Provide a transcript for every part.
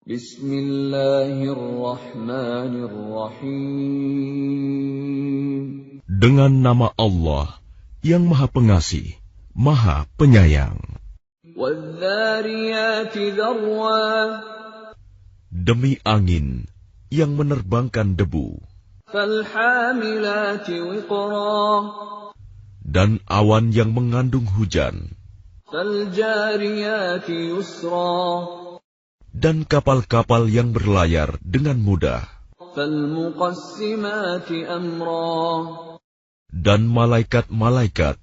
Bismillahirrahmanirrahim. Dengan nama Allah yang Maha Pengasih, Maha Penyayang. Wadh-dhariyati dharwa. Demi angin yang menerbangkan debu. Falhamilati wiqra. Dan awan yang mengandung hujan. Faljariyati yusra. Dan kapal-kapal yang berlayar dengan mudah. Falmuqassimati amra. Dan malaikat-malaikat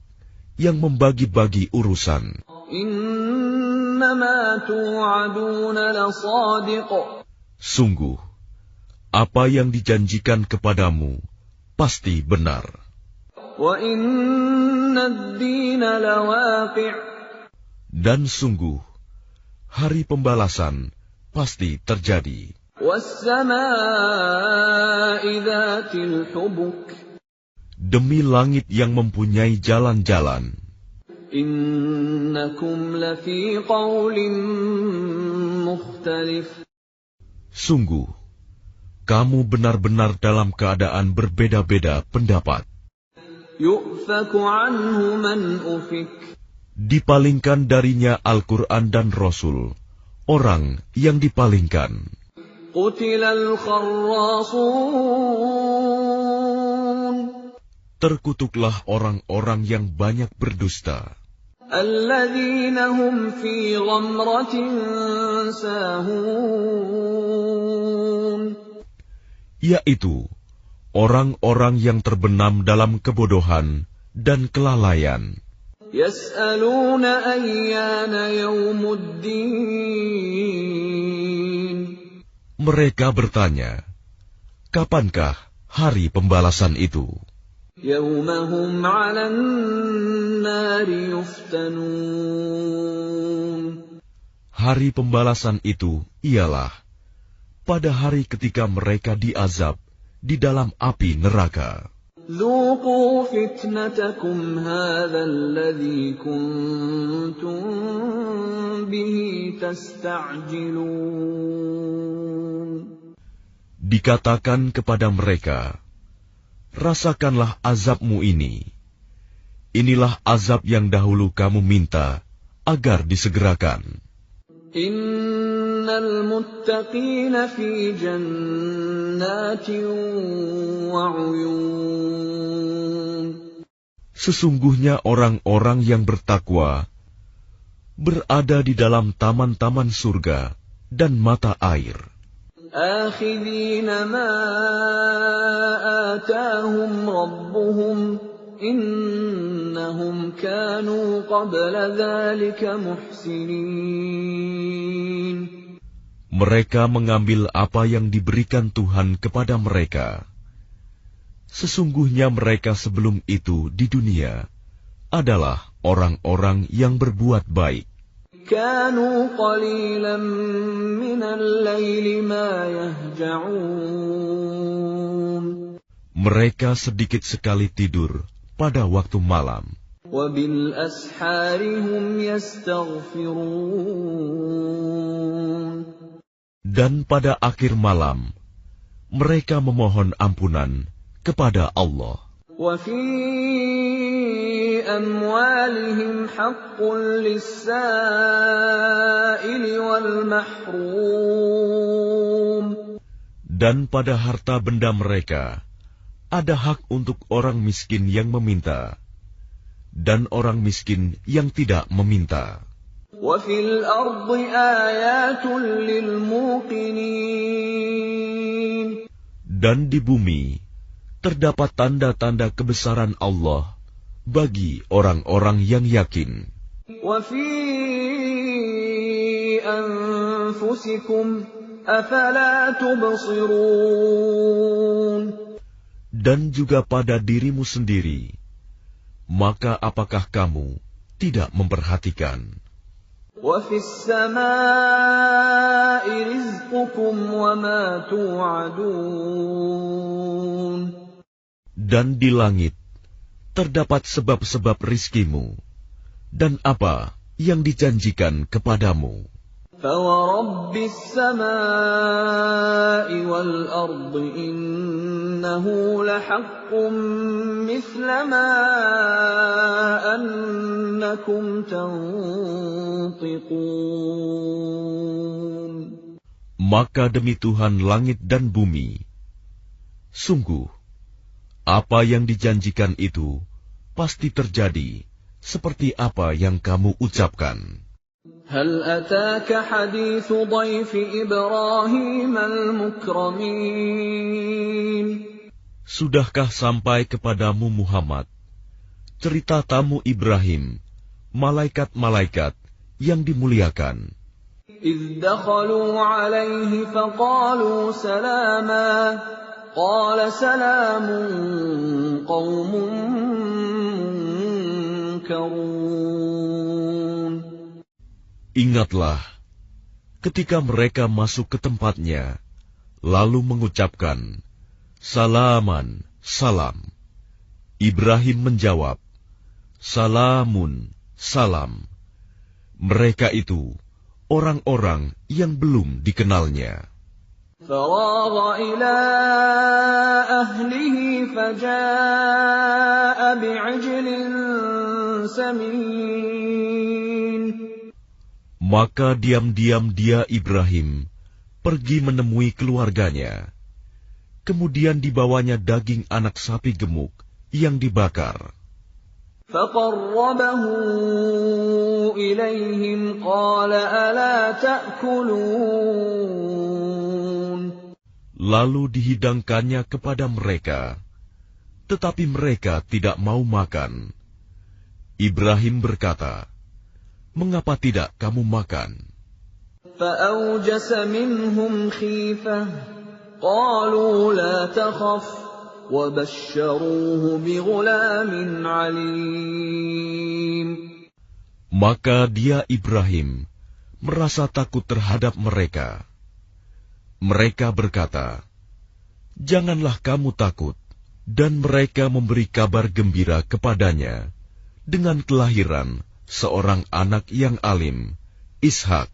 yang membagi-bagi urusan. Innama tu'aduna lasadiq. Sungguh, apa yang dijanjikan kepadamu pasti benar. Wa inna ad-dina lawaqi'. Dan sungguh, hari pembalasan pasti terjadi. Was-samaa'i dhatil hubuk. Demi langit yang mempunyai jalan-jalan. Innakum lafi qawlin mukhtalif. Sungguh, kamu benar-benar dalam keadaan berbeda-beda pendapat. Yu'faku anhu man ufik. Dipalingkan darinya Al-Quran dan Rasul, orang yang dipalingkan. Qutilal kharrasun. Terkutuklah orang-orang yang banyak berdusta. Alladzina hum fi ghamratin sahun. Yaitu orang-orang yang terbenam dalam kebodohan dan kelalaian. Yas'aluna ayyana yawmuddin. Mereka bertanya, kapankah hari pembalasan itu? Yawmahum 'alan nari yuftanun. Hari pembalasan itu ialah pada hari ketika mereka diazab di dalam api neraka. Dhuqu fitnatakum hadha alladhi kuntum bihi tasta'jilun. Dikatakan kepada mereka, rasakanlah azabmu ini. Inilah azab yang dahulu kamu minta agar disegerakan. Innal muttaqina fi jannatin wa 'uyun. Sesungguhnya orang-orang yang bertakwa berada di dalam taman-taman surga dan mata air. Akhidhina ma atahum rabbuhum innahum kanu qabla dhalika muhsinin. Mereka mengambil apa yang diberikan Tuhan kepada mereka. Sesungguhnya mereka sebelum itu di dunia adalah orang-orang yang berbuat baik. Kanu qalilan minal laili ma yahja'un. Mereka sedikit sekali tidur pada waktu malam. Wa bil ashari hum yastaghfirun. Dan pada akhir malam mereka memohon ampunan kepada Allah. Wa fi amwalihim haqqun lis-sa'ili wal mahrum. Dan pada harta benda mereka ada hak untuk orang miskin yang meminta dan orang miskin yang tidak meminta. Wa fil ardi ayatun lil muqinin. Dan di bumi terdapat tanda-tanda kebesaran Allah bagi orang-orang yang yakin. Wa fi anfusikum afala tubsirun. Dan juga pada dirimu sendiri, maka apakah kamu tidak memperhatikan? Wa fis samaa'i rizqukum wa ma tu'adun. Dan di langit terdapat sebab-sebab rizkimu dan apa yang dijanjikan kepadamu. فورب السماء والأرض إنه لحق مثل ما أنكم تنطقون. Maka demi Tuhan langit dan bumi, sungguh, apa yang dijanjikan itu pasti terjadi seperti apa yang kamu ucapkan. هل أتاك حديث ضيف إبراهيم المكرمين. Sudahkah sampai kepadamu Muhammad cerita tamu Ibrahim, malaikat-malaikat yang dimuliakan? إذ دخلوا عليه فقالوا سلاما قال سلام قوم منكرون. Ingatlah, ketika mereka masuk ke tempatnya, lalu mengucapkan, Salaman, salam. Ibrahim menjawab, Salamun, salam. Mereka itu orang-orang yang belum dikenalnya. فراغ إلى أهله فجاء بعجل سمين. Maka diam-diam dia Ibrahim pergi menemui keluarganya. Kemudian dibawanya daging anak sapi gemuk yang dibakar. فقربه إليهم قال ألا تأكلون. Lalu dihidangkannya kepada mereka, tetapi mereka tidak mau makan. Ibrahim berkata, Mengapa tidak kamu makan? فأوجس منهم خيفة قالوا لا تخف وبشروه بغلام عليم. Maka dia Ibrahim merasa takut terhadap mereka. Mereka berkata, Janganlah kamu takut, dan mereka memberi kabar gembira kepadanya dengan kelahiran seorang anak yang alim, Ishak.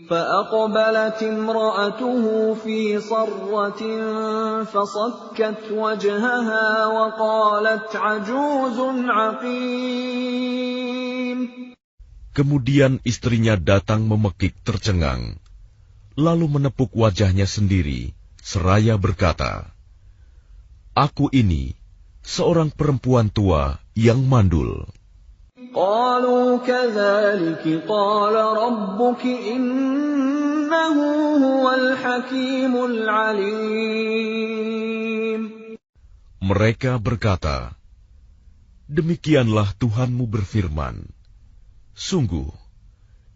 فأقبلت امرأته في صرة فصكت وجهها وقالت عجوز عقيم. Kemudian istrinya datang memekik tercengang, lalu menepuk wajahnya sendiri, seraya berkata, Aku ini seorang perempuan tua yang mandul. قالوا كذلك قال ربك إنه هو الحكيم العليم. Mereka berkata, Demikianlah Tuhanmu berfirman, Sungguh,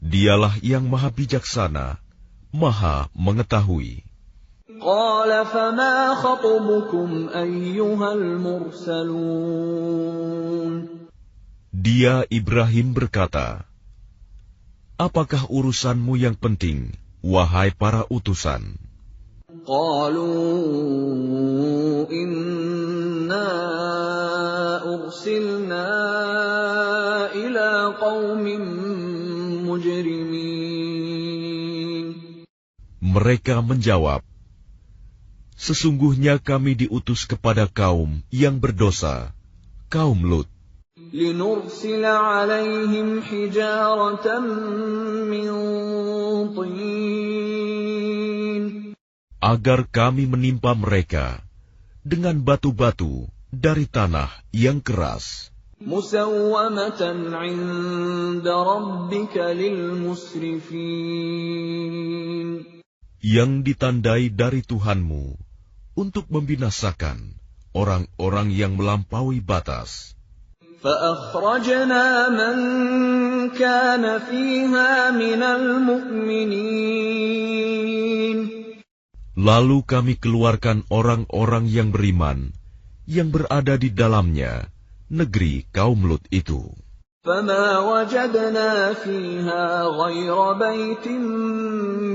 Dialah yang maha bijaksana, maha mengetahui. قال فما خطبكم أيها المرسلون. Dia Ibrahim berkata, Apakah urusanmu yang penting, wahai para utusan? قالوا إنا أرسلنا إلى قوم مجرمين. Mereka menjawab, Sesungguhnya kami diutus kepada kaum yang berdosa, kaum Lut. لنرسل عليهم حجارة من طين. Agar kami menimpa mereka dengan batu-batu dari tanah yang keras. مسومة عند ربك للمسرفين. Yang ditandai dari Tuhanmu untuk membinasakan orang-orang yang melampaui batas. فأخرجنا من كان فيها من المؤمنين. Lalu kami keluarkan orang-orang yang beriman, yang berada di dalamnya, negeri kaum Lut itu. فما وجدنا فيها غير بيت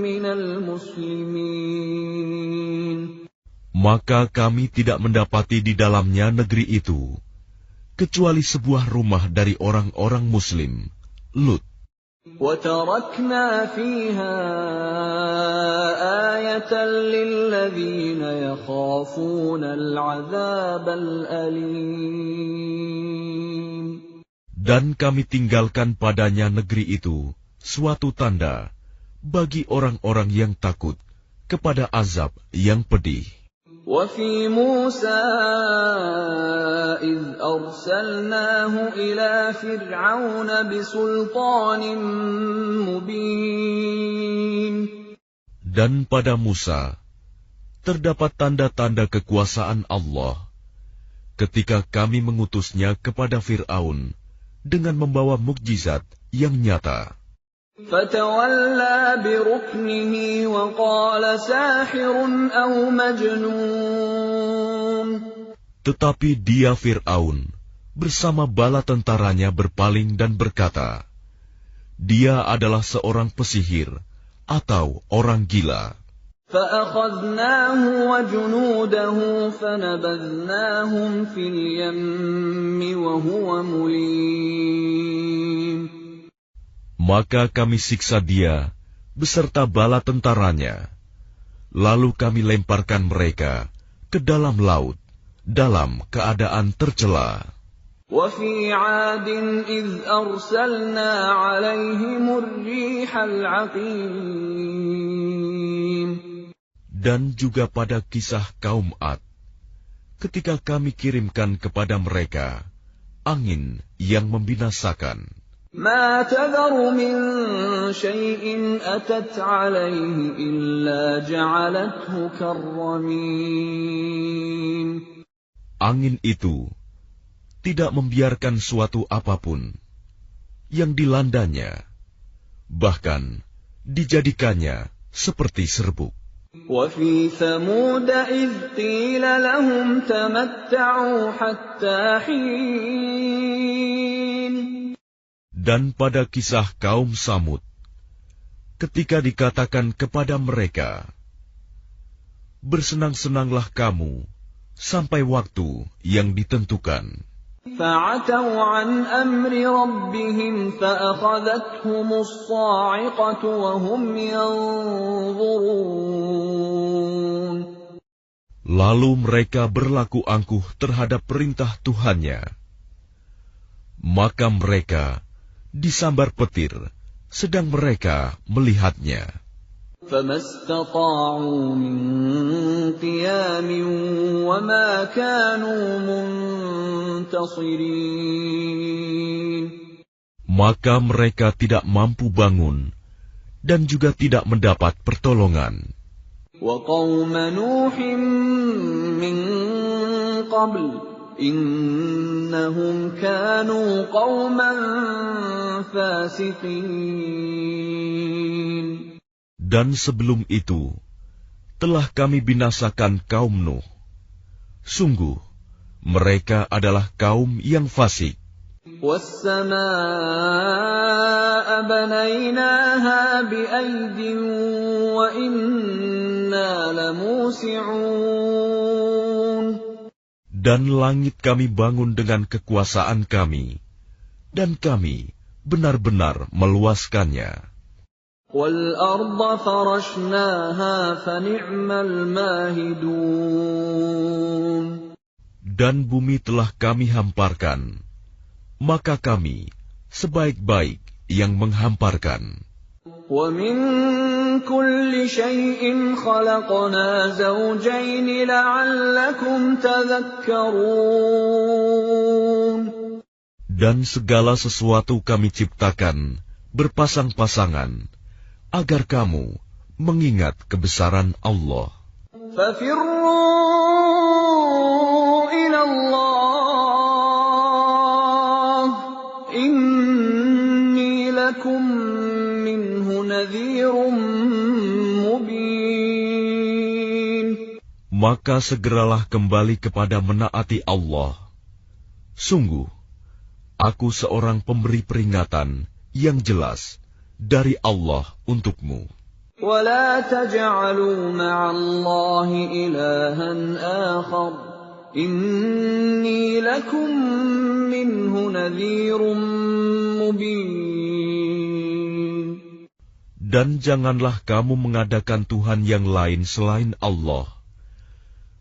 من المسلمين. Maka kami tidak mendapati di dalamnya negeri itu, kecuali sebuah rumah dari orang-orang Muslim, Lut. وَتَرَكْنَا فِيهَا آيَةً لِّلَّذِينَ يَخَافُونَ الْعَذَابَ الْأَلِيمَ. Dan kami tinggalkan padanya negeri itu suatu tanda bagi orang-orang yang takut kepada azab yang pedih. وَفِي مُوسَىٰ إِذْ أَرْسَلْنَاهُ إِلَىٰ فِرْعَوْنَ بِسُلْطَانٍ مُّبِينٍ. Dan pada Musa terdapat tanda-tanda kekuasaan Allah ketika kami mengutusnya kepada Fir'aun dengan membawa mukjizat yang nyata. فَتَوَلَّىٰ بِرُكْنِهِ وَقَالَ سَاحِرٌ أَوْ مَجْنُونٌ. Tetapi dia Fir'aun bersama bala tentaranya berpaling dan berkata, dia adalah seorang pesihir atau orang gila. فَأَخَذْنَاهُ وَجُنُودَهُ فَنَبَذْنَاهُمْ فِي الْيَمِّ وَهُوَ مُلِيمٌ. Maka kami siksa dia beserta bala tentaranya, lalu kami lemparkan mereka ke dalam laut dalam keadaan tercela. وَفِي عَادٍ إِذْ أَرْسَلْنَا عَلَيْهِمُ الرِّيحَ الْعَقِيمَ. Dan juga pada kisah kaum Ad, ketika kami kirimkan kepada mereka angin yang membinasakan. مَا تَذَرُ مِن شَيْءٍ أَتَتْ عَلَيْهِ إِلَّا جَعَلَتْهُ كَالرَّمِيمِ. Angin itu tidak membiarkan suatu apapun yang dilandanya, bahkan dijadikannya seperti serbuk. وَفِي ثَمُودَ إِذْ قِيلَ لَهُمْ تَمَتَّعُوا حَتَّىٰ حِينٍ. Dan pada kisah kaum Samud, ketika dikatakan kepada mereka, bersenang-senanglah kamu sampai waktu yang ditentukan. فَعَتَوْا عَنْ أَمْرِ رَبِّهِمْ فَأَخَذَتْهُمُ الصَّاعِقَةُ وَهُمْ يَنظُرُونَ. Lalu mereka berlaku angkuh terhadap perintah Tuhannya. Maka mereka disambar petir, sedang mereka melihatnya. فَمَا اسْتَطَاعُوا مِنْ قِيَامٍ وَمَا كَانُوا مُنْتَصِرِينَ. Maka mereka tidak mampu bangun dan juga tidak mendapat pertolongan. وَقَوْمَ نُوحٍ مِّن قَبْلُ إِنَّهُمْ كَانُوا قَوْمًا فَاسِقِينَ. Dan sebelum itu, telah kami binasakan kaum Nuh. Sungguh, mereka adalah kaum yang fasik. وَالسَّمَاءَ بَنَيْنَاهَا بِأَيْدٍ وَإِنَّا لَمُوسِعُونَ. Dan langit kami bangun dengan kekuasaan kami, dan kami benar-benar meluaskannya. وَالْأَرْضَ فَرَشْنَاهَا فَنِعْمَ الْمَاهِدُونَ. Dan bumi telah kami hamparkan, maka kami sebaik-baik yang menghamparkan. وَمِن كُلِّ شَيْءٍ خَلَقْنَا زَوْجَيْنِ لَعَلَّكُمْ تَذَكَّرُونَ. Dan segala sesuatu kami ciptakan berpasang-pasangan, agar kamu mengingat kebesaran Allah. فَفِرُّوا إِلَى اللَّهِ إِنِّي لَكُمْ مِنْهُ نَذِيرٌ مُبِينٌ. Maka segeralah kembali kepada menaati Allah. Sungguh, aku seorang pemberi peringatan yang jelas dari Allah untukmu. وَلَا تَجْعَلُوا مَعَ اللَّهِ إِلَٰهًا آخَرَ إِنِّي لَكُمْ مِنْهُ نَذِيرٌ مُبِينٌ. Dan janganlah kamu mengadakan Tuhan yang lain selain Allah.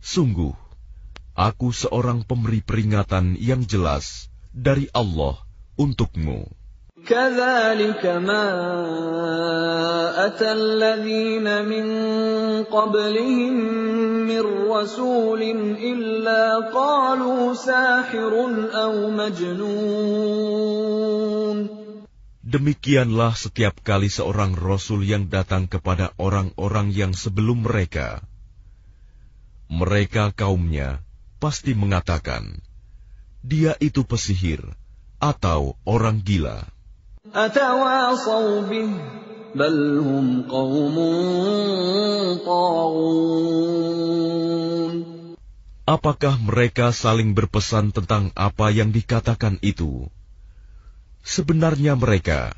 Sungguh, aku seorang pemberi peringatan yang jelas dari Allah untukmu. كَذَلِكَ مَا أَتَى الَّذِينَ مِن قَبْلِهِم مِّن رَّسُولٍ إِلَّا قَالُوا سَاحِرٌ أَوْ مَجْنُونٌ. Demikianlah setiap kali seorang rasul yang datang kepada orang-orang yang sebelum mereka. Mereka kaumnya pasti mengatakan, dia itu pesihir atau orang gila. أَتَوَاصَوْا بِهِ بَلْ هُمْ قَوْمٌ طَاغُونَ. Apakah mereka saling berpesan tentang apa yang dikatakan itu? Sebenarnya mereka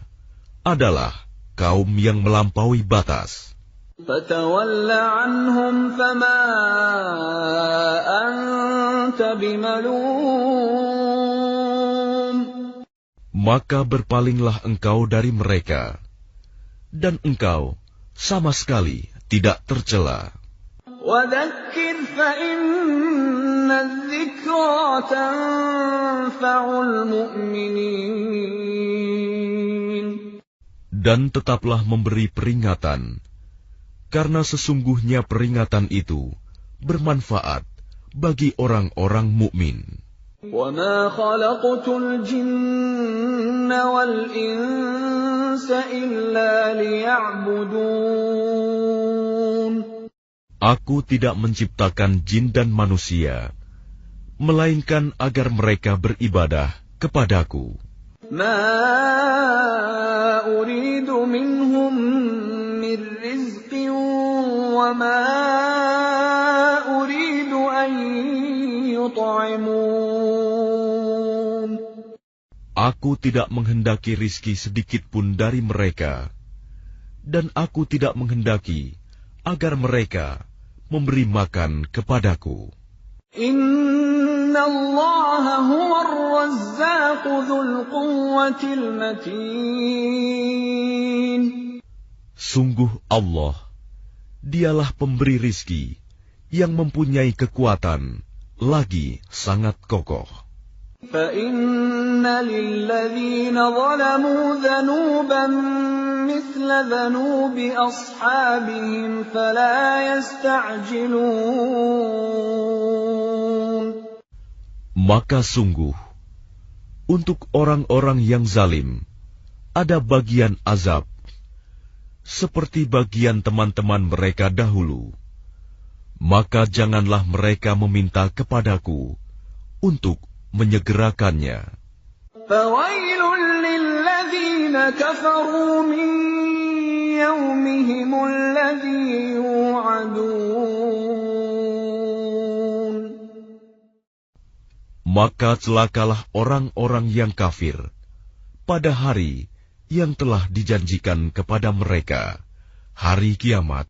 adalah kaum yang melampaui batas. فَتَوَلَّ عَنْهُمْ فَمَا أَنْتَ بِمَلُومٍ. Maka berpalinglah engkau dari mereka, dan engkau sama sekali tidak tercela. وَذَكِّرْ فَإِنَّ الذِّكْرَىٰ تَنفَعُ الْمُؤْمِنِينَ. Dan tetaplah memberi peringatan, karena sesungguhnya peringatan itu bermanfaat bagi orang-orang mukmin. وَمَا خَلَقْتُ الْجِنَّ وَالْإِنسَ إِلَّا لِيَعْبُدُونِ. Aku tidak menciptakan jin dan manusia, melainkan agar mereka beribadah kepadaku. مَا أُرِيدُ مِنْهُمْ مِنْ رِزْقٍ وَمَا أُرِيدُ أَنْ يُطْعِمُونَ. Aku tidak menghendaki rizki sedikit pun dari mereka, dan aku tidak menghendaki agar mereka memberi makan kepadaku. Inna Allah huwa ar-razzaq dzul quwwatil matin. Sungguh Allah, dialah pemberi rizki yang mempunyai kekuatan lagi sangat kokoh. Fa inna lilladzina zalamu dzanuban mithla dzanubi ashabihim fala yasta'jilun. Maka sungguh, untuk orang-orang yang zalim, ada bagian azab, seperti bagian teman-teman mereka dahulu. Maka janganlah mereka meminta kepadaku untuk menyegerakannya. Fawailul lilladzina kafaru min yawmihimul ladzi yu'adun. Maka celakalah orang-orang yang kafir pada hari yang telah dijanjikan kepada mereka, hari kiamat.